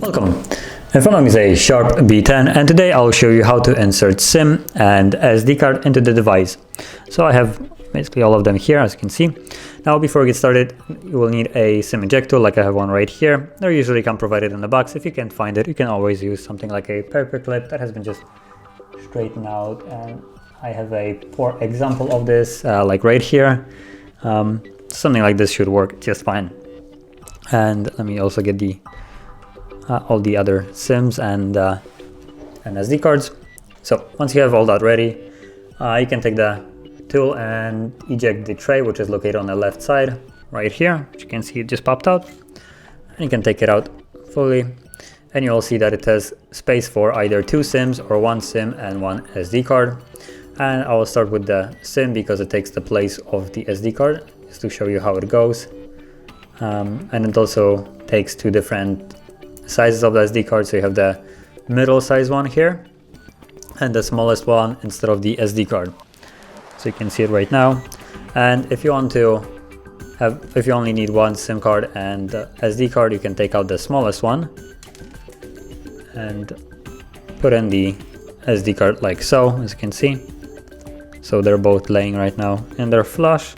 Welcome. In front of me is a SHARP B10, and today I'll show you how to insert SIM and SD card into the device. So I have basically all of them here, as you can see. Now before we get started, you will need a SIM eject tool, like I have one right here. They usually come provided in the box. If you can't find it, you can always use something like a paper clip that has been just straightened out, and I have a poor example of this, like right here. Something like this should work just fine. And let me also get the all the other SIMs and SD cards. So once you have all that ready, you can take the tool and eject the tray, which is located on the left side right here. As you can see, it just popped out, and you can take it out fully, and you'll see that it has space for either 2 SIMs or 1 SIM and 1 SD card. And I will start with the SIM because it takes the place of the SD card, just to show you how it goes. And it also takes 2 different sizes of the SD card. So you have the middle size one here and the smallest one instead of the SD card. So you can see it right now. And if you want to if you only need 1 SIM card and SD card, you can take out the smallest one and put in the SD card like so, as you can see. So they're both laying right now and they're flush.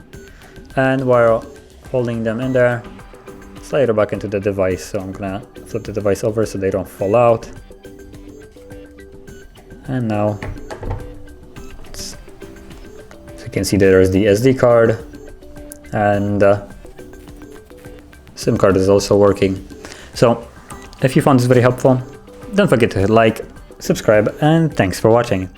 And while holding them in there, slide it back into the device. So I'm gonna flip the device over so they don't fall out. And now, so you can see there's the SD card, and SIM card is also working. So if you found this very helpful, don't forget to hit like, subscribe, and thanks for watching.